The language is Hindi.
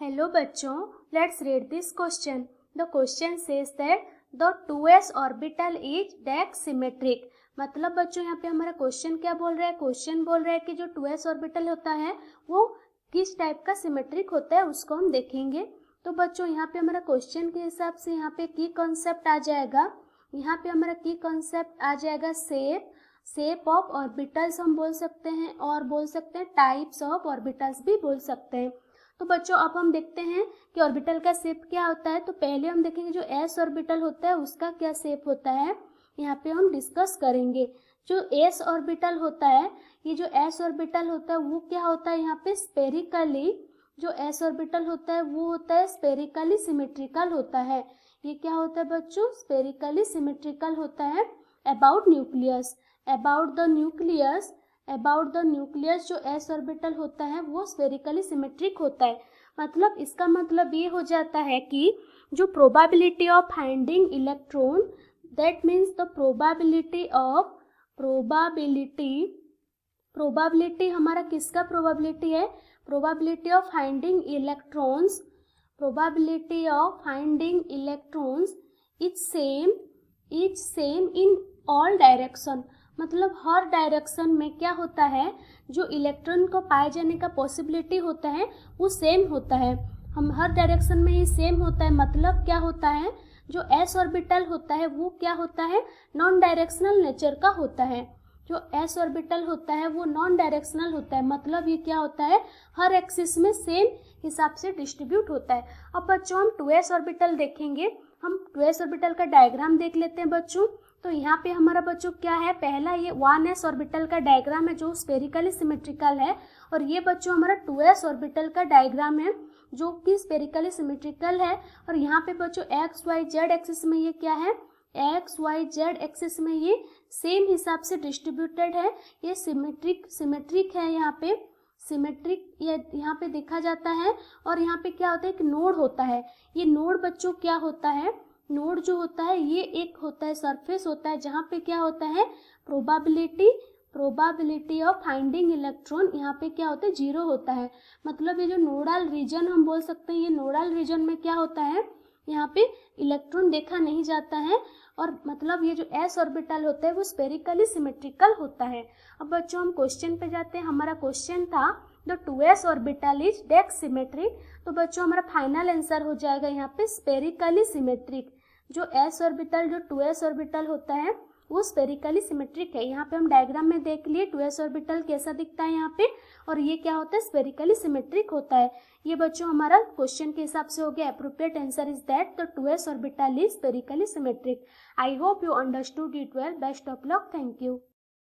Hello बच्चों, let's read this question. The question says that the 2s orbital is dash symmetric. मतलब बच्चों यहाँ पे हमारा क्वेश्चन क्या बोल रहा है? क्वेश्चन बोल रहा है कि जो 2s ऑर्बिटल होता है वो किस टाइप का सिमेट्रिक होता है उसको हम देखेंगे। तो बच्चों यहाँ पे हमारा क्वेश्चन के हिसाब से यहाँ पे की कॉन्सेप्ट आ जाएगा। यहाँ पे हमारा की कॉन्सेप्ट आ जाएगा शेप ऑफ ऑर्बिटल्स हम बोल सकते हैं और बोल सकते हैं टाइप्स ऑफ ऑर्बिटल्स भी बोल सकते हैं। तो बच्चों अब हम देखते हैं कि ऑर्बिटल का शेप क्या होता है। तो पहले हम देखेंगे जो एस ऑर्बिटल होता है उसका क्या शेप होता है, यहाँ पे हम डिस्कस करेंगे। जो एस ऑर्बिटल होता है, ये जो एस ऑर्बिटल होता है वो क्या होता है, यहाँ पे स्पेरिकली जो एस ऑर्बिटल होता है वो होता है स्पेरिकली सिमेट्रिकल होता है। ये क्या होता है बच्चों, स्पेरिकली सिमेट्रिकल होता है about nucleus. About the nucleus जो एस ऑर्बिटल होता है वो स्फेरिकली सिमेट्रिक होता है। मतलब इसका मतलब ये हो जाता है कि जो probability of finding electron, that means the probability हमारा किसका प्रोबेबिलिटी है, probability of finding electrons is same in all direction. मतलब हर डायरेक्शन में क्या होता है, जो इलेक्ट्रॉन को पाए जाने का पॉसिबिलिटी होता है वो सेम होता है। हम हर डायरेक्शन में ये सेम होता है। मतलब क्या होता है, जो एस ऑर्बिटल होता है वो क्या होता है, नॉन डायरेक्शनल नेचर का होता है। जो एस ऑर्बिटल होता है वो नॉन डायरेक्शनल होता है। मतलब ये क्या होता है, हर एक्सिस में सेम हिसाब से डिस्ट्रीब्यूट होता है। अब बच्चों हम 2s ऑर्बिटल देखेंगे। हम 2s ऑर्बिटल का डायग्राम देख लेते हैं बच्चों। तो यहाँ पे हमारा बच्चों क्या है, पहला ये 1s ऑर्बिटल का डायग्राम है जो स्पेरिकली सिमेट्रिकल है, और ये बच्चों हमारा 2s ऑर्बिटल का डायग्राम है जो कि स्पेरिकली सिमेट्रिकल है। और यहाँ पे बच्चों एक्स वाई जेड एक्सिस में ये क्या है, एक्स वाई जेड एक्सिस में ये सेम हिसाब से डिस्ट्रीब्यूटेड है। ये सिमेट्रिक है, यहाँ पे सिमेट्रिक ये यहाँ पे देखा जाता है। और यहाँ पे क्या होता है, एक नोड होता है। ये नोड बच्चों क्या होता है, नोड जो होता है ये एक होता है सरफेस होता है जहाँ पे क्या होता है, प्रोबेबिलिटी ऑफ फाइंडिंग इलेक्ट्रॉन यहाँ पे क्या होता है, 0 होता है। मतलब ये जो नोडल रीजन हम बोल सकते हैं, ये नोडल रीजन में क्या होता है, यहाँ पे इलेक्ट्रॉन देखा नहीं जाता है। और मतलब ये जो एस ऑर्बिटल होता है वो स्पेरिकली सिमेट्रिकल होता है। अब बच्चों हम क्वेश्चन पे जाते हैं। हमारा क्वेश्चन था द 2s ऑर्बिटल इज डेक्स सिमेट्रिक। तो बच्चों हमारा फाइनल आंसर हो जाएगा यहाँ पे स्पेरिकली सिमेट्रिक। जो एस ऑर्बिटल जो 2s ऑर्बिटल होता है वो स्पेरिकली सिमेट्रिक है। यहाँ पे हम डायग्राम में देख लिए 2s ऑर्बिटल कैसा दिखता है यहाँ पे, और ये क्या होता है, स्पेरिकली सिमेट्रिक होता है। ये बच्चों हमारा क्वेश्चन के हिसाब से हो गया। Appropriate answer is that the 2s orbital is spherically symmetric. I hope you understood it well. Best of luck. Thank you.